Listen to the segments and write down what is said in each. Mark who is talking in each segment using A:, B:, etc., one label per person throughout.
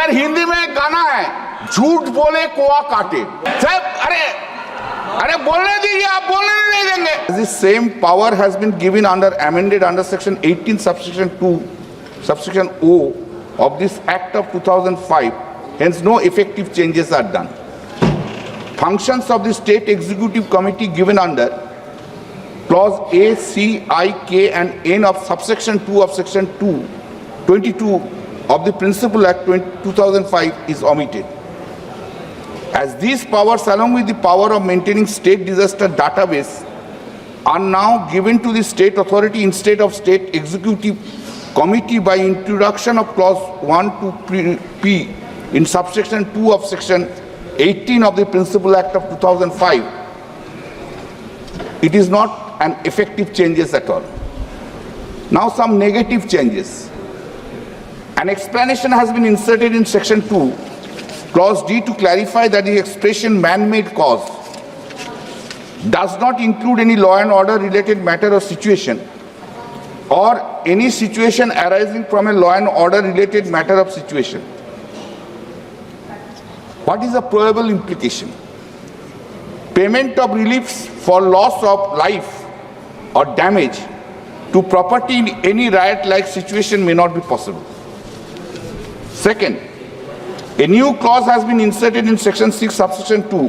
A: Sir Hindi में एक गाना है, झूठ बोले कोवा काटे। सर अरे बोलने दीजिए, आप बोलने नहीं देंगे। This same power has been given amended under section 18 subsection 2 subsection O of this Act of 2005. Hence no effective changes are done. Functions of the State Executive Committee given under clause A, C, I, K and N of subsection 2 of section 22 of the Principal Act 2005 is omitted. As these powers along with the power of maintaining state disaster database are now given to the state authority instead of State Executive Committee by introduction of clause 1 to P in subsection 2 of section 18 of the Principal Act of 2005, it is not an effective changes at all. Now some negative changes. An explanation has been inserted in section 2, clause D, to clarify that the expression man-made cause does not include any law and order related matter or situation or any situation arising from a law and order related matter of situation. What is the probable implication? Payment of reliefs for loss of life or damage to property in any riot-like situation may not be possible. Second, a new clause has been inserted in section 6 subsection 2,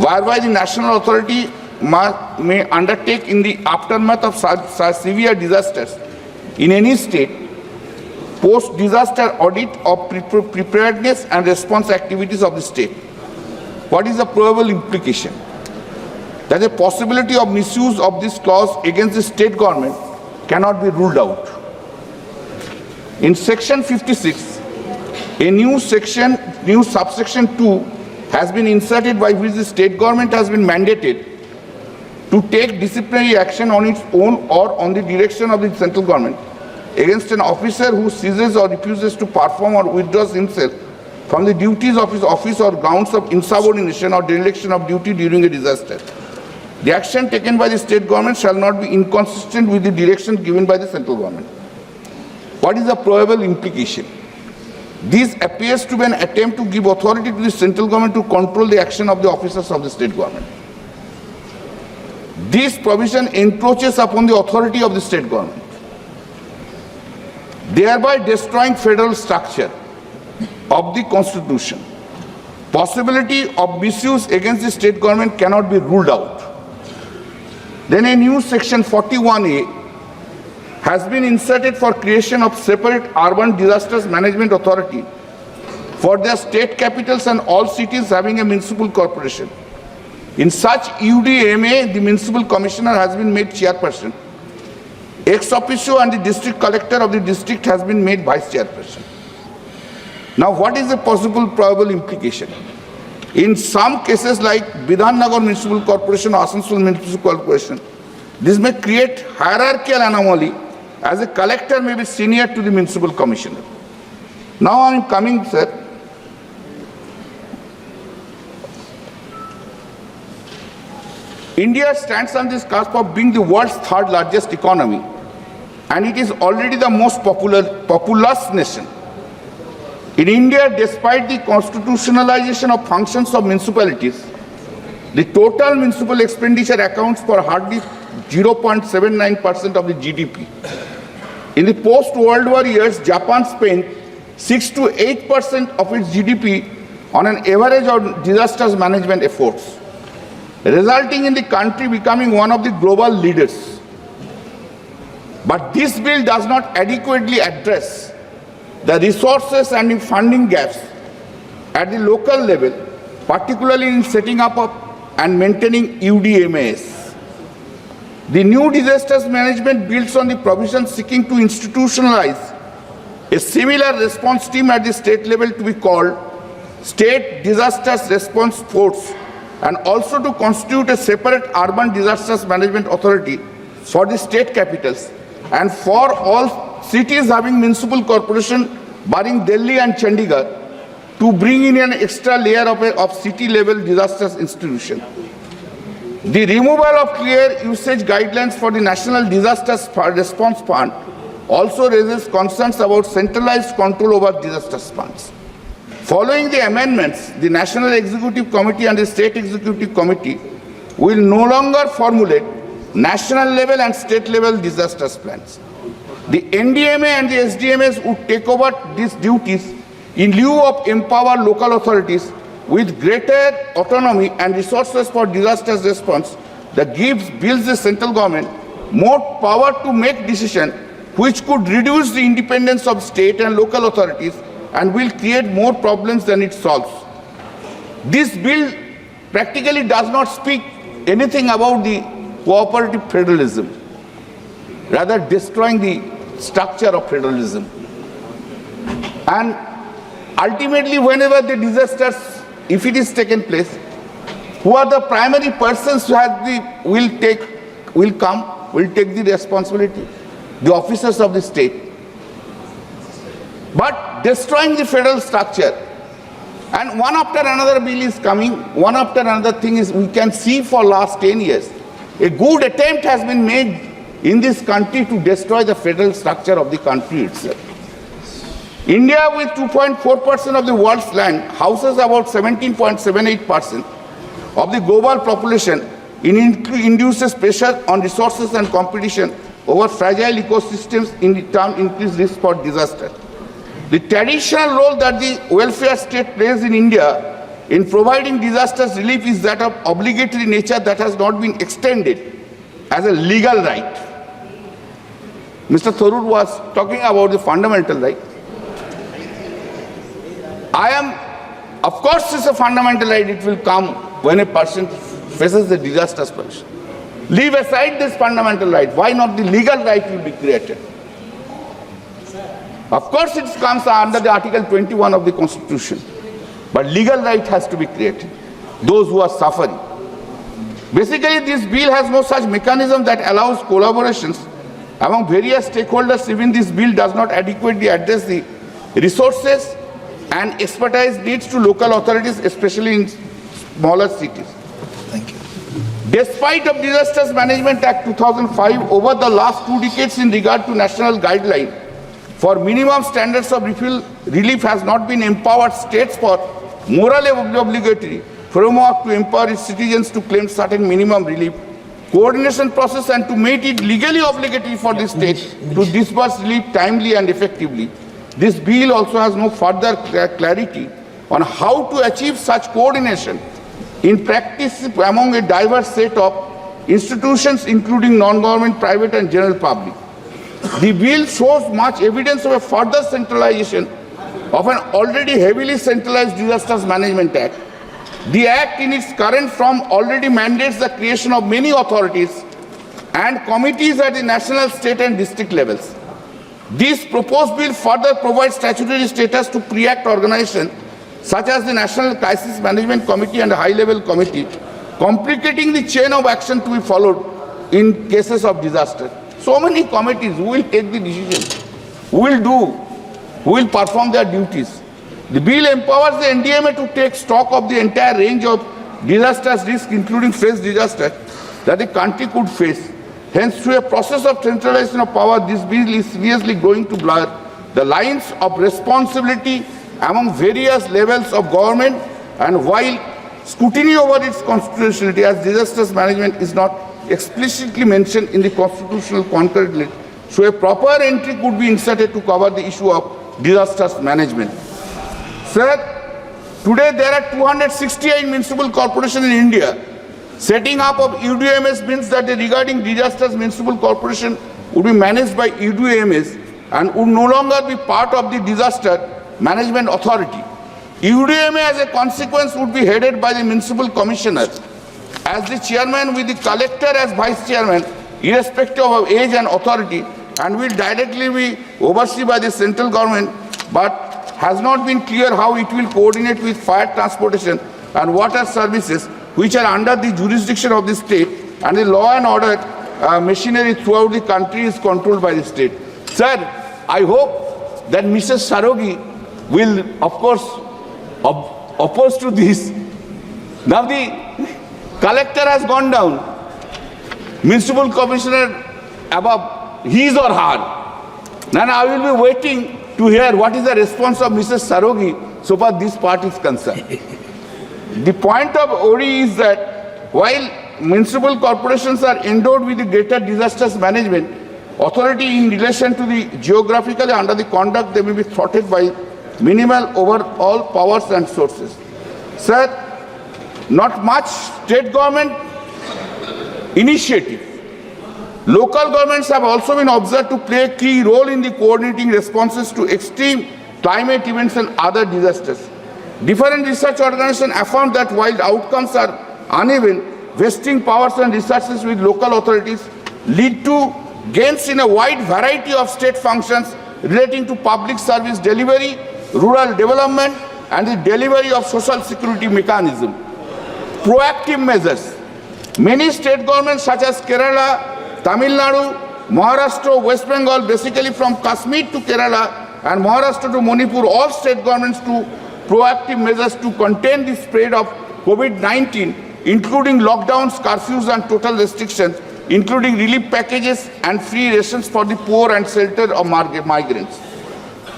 A: whereby the national authority may undertake in the aftermath of severe disasters in any state post-disaster audit of preparedness and response activities of the state. What is the probable implication? That the possibility of misuse of this clause against the state government cannot be ruled out. In section 56, a new subsection 2 has been inserted by which the state government has been mandated to take disciplinary action on its own or on the direction of the central government against an officer who ceases or refuses to perform or withdraws himself from the duties of his office or grounds of insubordination or dereliction of duty during a disaster. The action taken by the state government shall not be inconsistent with the direction given by the central government. What is the probable implication? This appears to be an attempt to give authority to the central government to control the action of the officers of the state government. This provision encroaches upon the authority of the state government, thereby destroying federal structure of the Constitution. Possibility of misuse against the state government cannot be ruled out. Then a new section 41A has been inserted for creation of separate urban disasters management authority for their state capitals and all cities having a municipal corporation. In such UDMA, the municipal commissioner has been made chairperson. Ex officio and the district collector of the district has been made vice chairperson. Now what is the possible probable implication? In some cases like Bidhannagar Municipal Corporation or Asansol Municipal Corporation, this may create hierarchical anomaly as a collector may be senior to the municipal commissioner. Now I am coming, sir. India stands on this cusp of being the world's third largest economy, and it is already the most populous nation. In India, despite the constitutionalization of functions of municipalities, the total municipal expenditure accounts for hardly 0.79% of the GDP. In the post-World War years, Japan spent 6 to 8% of its GDP on an average of disasters management efforts, resulting in the country becoming one of the global leaders. But this bill does not adequately address the resources and the funding gaps at the local level, particularly in setting up and maintaining UDMAs. The new disasters management builds on the provisions seeking to institutionalize a similar response team at the state level to be called State Disasters Response Force, and also to constitute a separate urban disasters management authority for the state capitals and for all cities having municipal corporation barring Delhi and Chandigarh, to bring in an extra layer of city level disasters institution. The removal of clear usage guidelines for the National Disaster Response Fund also raises concerns about centralized control over disaster funds. Following the amendments, the National Executive Committee and the State Executive Committee will no longer formulate national level and state level disaster plans. The NDMA and the SDMAs would take over these duties in lieu of empower local authorities with greater autonomy and resources for disaster response that builds the central government more power to make decisions which could reduce the independence of state and local authorities and will create more problems than it solves. This bill practically does not speak anything about the cooperative federalism, rather destroying the structure of federalism. And ultimately, whenever the disasters, if it is taken place, who are the primary persons who have will take the responsibility? The officers of the state. But destroying the federal structure, and one after another bill is coming, one after another thing is, we can see for last 10 years, a good attempt has been made in this country to destroy the federal structure of the country itself. India, with 2.4% of the world's land, houses about 17.78% of the global population. It induces pressure on resources and competition over fragile ecosystems, in turn increased risk for disaster. The traditional role that the welfare state plays in India in providing disaster relief is that of obligatory nature that has not been extended as a legal right. Mr. Tharoor was talking about the fundamental right. Of course it's a fundamental right, it will come when a person faces the disaster situation. Leave aside this fundamental right, why not the legal right will be created? Of course it comes under the Article 21 of the Constitution, but legal right has to be created, those who are suffering. Basically, this bill has no such mechanism that allows collaborations among various stakeholders. Even this bill does not adequately address the resources and expertise needs to local authorities, especially in smaller cities.
B: Thank you.
A: Despite of Disasters Management Act 2005, over the last 2 decades in regard to national guideline for minimum standards of relief has not been empowered states for morally obligatory framework to empower its citizens to claim certain minimum relief, coordination process, and to make it legally obligatory for the state to disburse relief timely and effectively. This bill also has no further clarity on how to achieve such coordination in practice among a diverse set of institutions, including non-government, private, and general public. The bill shows much evidence of a further centralization of an already heavily centralized Disasters Management Act. The Act in its current form already mandates the creation of many authorities and committees at the national, state, and district levels. This proposed bill further provides statutory status to pre-act organizations such as the National Crisis Management Committee and the High-Level Committee, complicating the chain of action to be followed in cases of disaster. So many committees who will take the decision, who will perform their duties. The bill empowers the NDMA to take stock of the entire range of disasters risk, including fresh disasters that the country could face. Hence, through a process of centralization of power, this bill is seriously going to blur the lines of responsibility among various levels of government, and while scrutiny over its constitutionality as disasters management is not explicitly mentioned in the constitutional concurrent list, so a proper entry could be inserted to cover the issue of disasters management. Sir, today there are 268 municipal corporations in India. Setting up of UDMS means that regarding disasters, municipal corporation would be managed by UDMS and would no longer be part of the disaster management authority. UDMA as a consequence would be headed by the municipal commissioner as the chairman, with the collector as vice chairman, irrespective of age and authority, and will directly be overseen by the central government, but has not been clear how it will coordinate with fire transportation and water services, which are under the jurisdiction of the state, and the law and order machinery throughout the country is controlled by the state. Sir, I hope that Mrs. Sarogi will, of course, oppose to this. Now the collector has gone down, municipal commissioner above, his or her. Now I will be waiting to hear what is the response of Mrs. Sarogi so far this part is concerned. The point of ORI is that while municipal corporations are endowed with the greater disasters management authority in relation to the geographically under the conduct, they may be thwarted by minimal overall powers and sources. Sir, not much state government initiative. Local governments have also been observed to play a key role in the coordinating responses to extreme climate events and other disasters. Different research organizations have found that while outcomes are uneven, vesting powers and resources with local authorities lead to gains in a wide variety of state functions relating to public service delivery, rural development, and the delivery of social security mechanism. Proactive measures. Many state governments such as Kerala, Tamil Nadu, Maharashtra, West Bengal, basically from Kashmir to Kerala and Maharashtra to Manipur, all state governments to proactive measures to contain the spread of COVID-19, including lockdowns, curfews and total restrictions, including relief packages and free rations for the poor and shelter of migrants.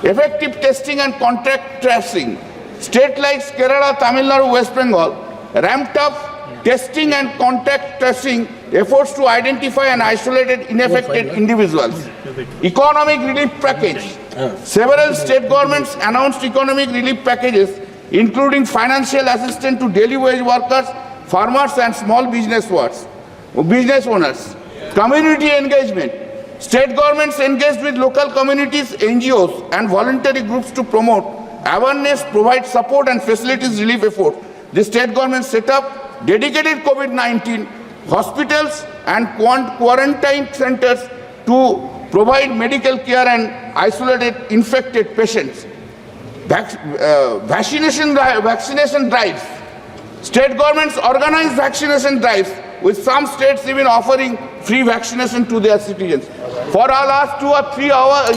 A: Effective testing and contact tracing. States like Kerala, Tamil Nadu, West Bengal ramped up testing and contact tracing efforts to identify and isolate infected individuals. Economic relief package. Several state governments announced economic relief packages, including financial assistance to daily wage workers, farmers and small business owners. Community engagement. State governments engaged with local communities, NGOs and voluntary groups to promote awareness, provide support and facilities relief efforts. The state government set up dedicated COVID-19 hospitals and quarantine centers to provide medical care and isolated infected patients. Vaccination drives. State governments organize vaccination drives, with some states even offering free vaccination to their citizens. For our last 2 or 3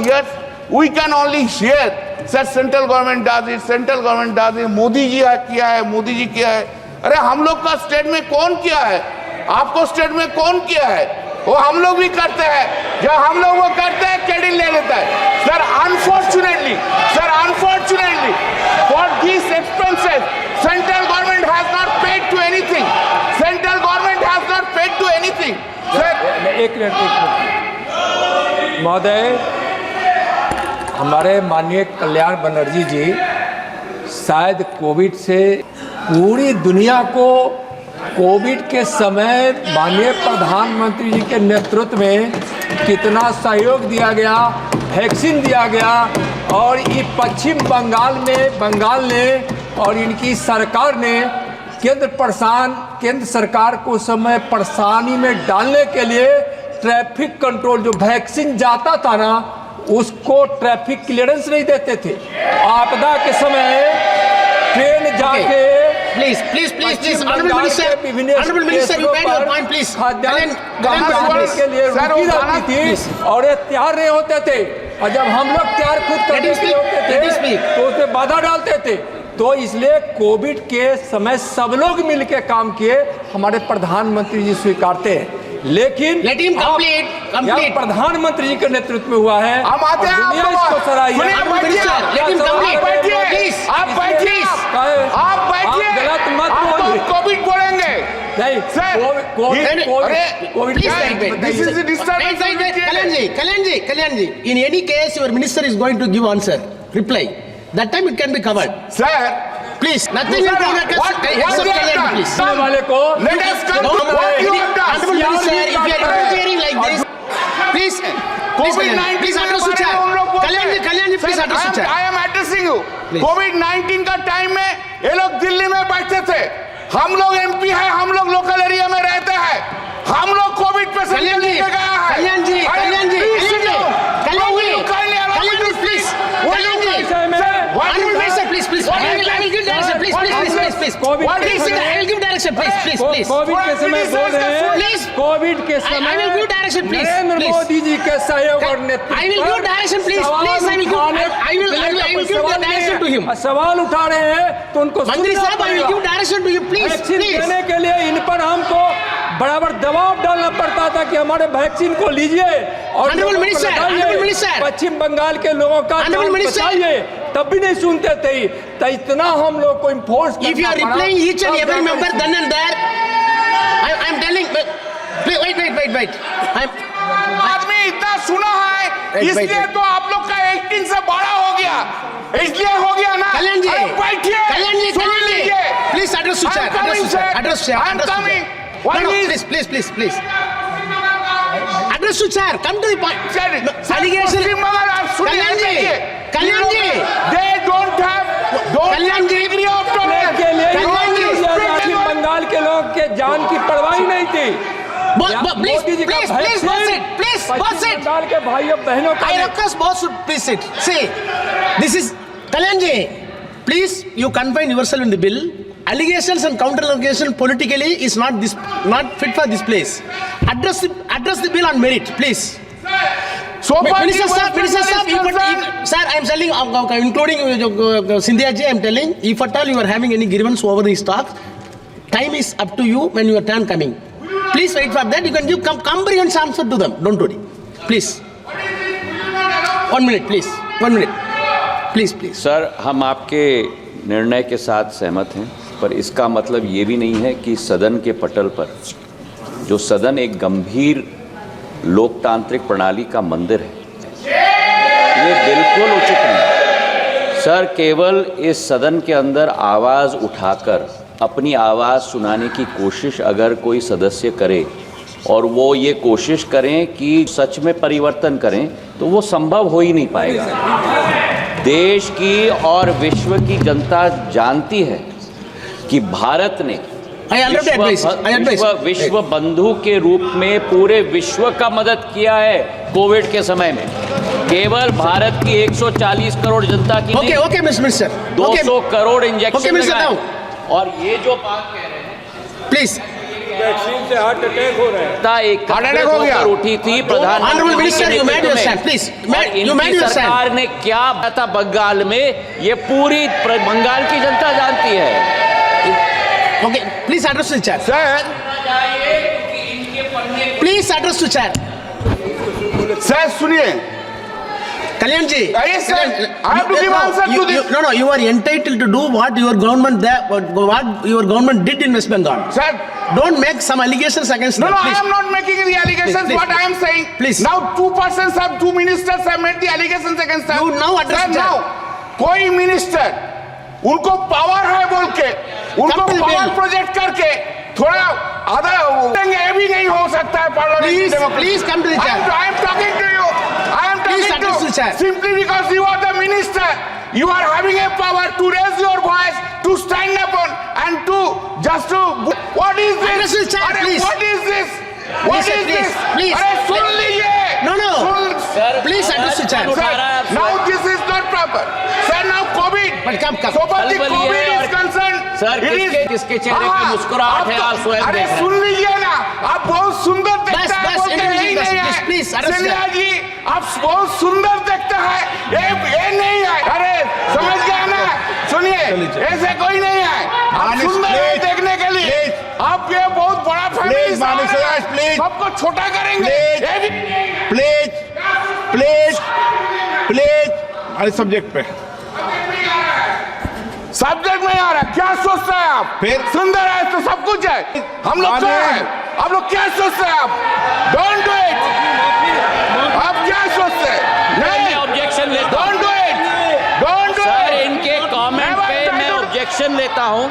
A: years, we can only hear that central government does it, central government does it, Modi ji किया है, Modi ji किया है. अरे हम लोग का state में कौन किया है? आपको स्टेट में कौन किया है? वो हम लोग भी करते हैं. जब हम लोग वो करते हैं, क्रेडिट ले लेता है. Sir, unfortunately, for these expenses, central government has not paid to anything. Central government has not paid to anything. Sir,
B: एक मिनट महोदय, हमारे माननीय कल्याण बनर्जी जी शायद कोविड से पूरी दुनिया को कोविड के समय माननीय प्रधानमंत्री जी के नेतृत्व में कितना सहयोग दिया गया, वैक्सीन दिया गया और ये पश्चिम बंगाल ने और इनकी सरकार ने केंद्र सरकार को समय परेशानी में डालने के लिए ट्रैफिक कंट्रोल जो वैक्सीन जाता था ना उसको ट्रैफिक क्लियरेंस नहीं देते थे. आपदा के समय ट्रेन जाके
C: Please, honorable minister, you made your point, please.
B: के लिए रुकी रहती थी और ये तैयार नहीं होते थे और जब हम लोग तैयार खुद करने के लिए होते थे तो उसमें बाधा डालते थे. तो इसलिए कोविड के समय सब लोग मिलकर काम किए, हमारे प्रधानमंत्री जी स्वीकारते हैं. लेकिन प्रधानमंत्री जी के नेतृत्व में हुआ है.
A: हम आते हैं,
B: दुनिया इसको सराहिए.
A: आप बैठिए,
B: गलत मत बोलिए.
A: कोविड बोलेंगे
B: नहीं sir, Covid
A: this is the disturbance.
C: Kalyan ji, in any case your minister is going to give answer, reply. That time it can be covered.
A: Sir,
C: please, nothing will be except Kalyan, please.
B: वाले को
A: let us come to what you have done.
C: Honorable minister, if you are interfering like this, please address the chair. Kalyan ji, please address the chair.
A: I am addressing you. COVID-19 का time में ये लोग दिल्ली में बैठते थे. हम लोग MP है, हम लोग लोकल एरिया में रहते हैं. हम लोग कोविड पेशेंट लेके गया है.
C: Kalyan ji, please. I will give direction, please. I will give direction, please.
B: Covid के समय बोल रहे हैं. कोविड के समय
C: I will give direction, please.
B: Narendra Modi ji के सहयोग और नेतृत्व
C: I will give direction, please. I will give direction to him.
B: सवाल उठा रहे हैं तो उनको
C: मंत्री साहब, I will give direction to you, please.
B: Vaccine देने के लिए इन पर हमको बराबर दबाव डालना पड़ता था कि हमारे वैक्सीन को लीजिए और
C: Honorable Minister,
B: पश्चिम बंगाल के लोगों का जान बचाइए. तब भी नहीं सुनते थे। तो इतना हम लोग को enforce
C: If you are replying each and every member then and there, I am telling. Wait.
A: आदमी इतना सुना है इसलिए तो आप लोग का 18 से बड़ा हो गया, इसलिए हो गया ना।
C: कल्याण जी,
A: बैठिए, सुन लीजिए।
C: Please address to chair. Address to chair.
A: I am coming.
C: No, please. Address to chair. Come to the point. Allegation. Kalyan ji.
A: They don't have degree of tolerance.
B: के लिए बंगाल के लोग के जान की परवाह नहीं थी।
C: Please, boss it.
B: बंगाल के भाइयों बहनों का
C: I request boss to please sit. See, this is Kalyan ji. Please, you confine yourself in the bill. Allegations and counter allegation politically is not fit for this place. Address the bill on merit, please.
A: So far,
C: Minister sir, I am telling, including Sindhya ji, I am telling, if at all you are having any grievance over these talks, time is up to you when your turn coming. Please wait for that. You can give comprehensive answer to them. Don't worry. Please. 1 minute, please. 1 minute. Please.
D: Sir, हम आपके निर्णय के साथ सहमत हैं, पर इसका मतलब ये भी नहीं है कि सदन के पटल पर जो सदन एक गंभीर लोकतांत्रिक प्रणाली का मंदिर है, ये बिल्कुल उचित नहीं। सर, केवल इस सदन के अंदर आवाज़ उठाकर अपनी आवाज़ सुनाने की कोशिश अगर कोई सदस्य करे और वो ये कोशिश करें कि सच में परिवर्तन करें, तो वो संभव हो ही नहीं पाएगा। देश की और विश्व की जनता जानती है कि भारत ने विश्व बंधु के रूप में पूरे विश्व का मदद किया है कोविड के समय में। केवल भारत की 140 करोड़ जनता की नहीं, 200 करोड़ इंजेक्शन लगाए। और ये जो बात कह रहे हैं,
C: प्लीज,
B: वैक्सीन से हार्ट अटैक हो रहे हैं,
D: एक होकर उठी थी प्रधानमंत्री सरकार ने क्या था बंगाल में, ये पूरी बंगाल की जनता जानती है।
C: Okay, please address the chair.
A: Sir,
C: please address the chair.
A: Sir, सुनिए।
C: Kalyan ji.
A: Yes, sir. I have to give answer to this.
C: No, you are entitled to do what your government did in West Bengal.
A: Sir,
C: don't make some allegations against them.
A: No,
C: please.
A: I am not making any allegations.
C: Please.
A: What I am saying,
C: Please.
A: now two ministers have made the allegations against them.
C: You now address
A: Sir, now कोई minister उनको power है बोल के, उनको power project करके थोड़ा आधा ये भी नहीं हो सकता है parliament.
C: Please come to the chair.
A: I am talking to you. I am
C: Please
A: talking
C: address the chair.
A: simply because you are the minister. You are having a power to raise your voice, to stand upon, and to just to. What is this?
C: Address the chair, please.
A: What is this? What is this?
C: Please.
A: अरे सुन लीजिए।
C: No. Please address the chair.
A: Sir, now this is not proper. Sir, now COVID.
C: But come.
A: So far the COVID is concerned.
D: Sir, किसके चेहरे पे मुस्कुराहट है, आप स्वयं
A: अरे
D: देखें।
A: सुन लीजिए ना, आप बहुत सुंदर दिखते हैं, बोलते हैं यही नहीं है।
C: Please,
A: सिंधिया जी, आप बहुत सुंदर दिखते हैं, ये नहीं है। अरे समझ गया ना? सुनिए, ऐसे कोई नहीं है। आप सुंदर हैं देखने के लिए। आप ये बहुत बड़ा फैमिली सबको छोटा करेंगे।
E: प्लीज हमारे सब्जेक्ट पे
A: सब्जेक्ट में आ रहा है। क्या सोचते हैं आप?
E: फिर
A: सुंदर है तो सब कुछ है, हम लोग क्या है? आप लोग क्या सोचते हैं? आप डोंट डू इट। आप क्या सोचते हैं?
D: मैं ऑब्जेक्शन लेता हूं।
A: Don't do it.
D: सर, इनके कमेंट पे मैं ऑब्जेक्शन लेता हूं।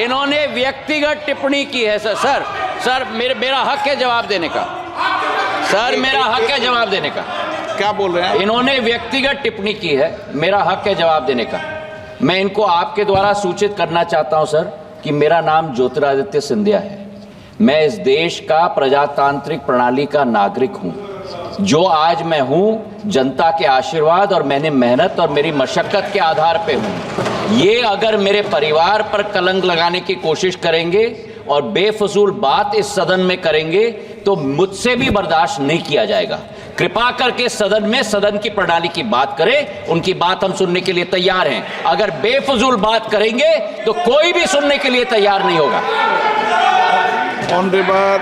D: इन्होंने व्यक्तिगत टिप्पणी की है। सर, मेरा हक है जवाब देने का। सर, मेरा हक है जवाब देने का।
E: क्या बोल रहे हैं?
D: इन्होंने व्यक्तिगत टिप्पणी की है, मेरा हक है जवाब देने का। मैं इनको आपके द्वारा सूचित करना चाहता हूं सर कि मेरा नाम ज्योतिरादित्य सिंधिया है। मैं इस देश का प्रजातांत्रिक प्रणाली का नागरिक हूं। जो आज मैं हूं, जनता के आशीर्वाद और मैंने मेहनत और मेरी मशक्कत के आधार पे हूं। ये अगर मेरे परिवार पर कलंक लगाने की कोशिश करेंगे और बेफजूल बात इस सदन में करेंगे तो मुझसे भी बर्दाश्त नहीं किया जाएगा। कृपा करके सदन में सदन की प्रणाली की बात करें। उनकी बात हम सुनने के लिए तैयार हैं। अगर बेफजूल बात करेंगे तो कोई भी सुनने के लिए तैयार नहीं होगा।
E: ऑनरेबल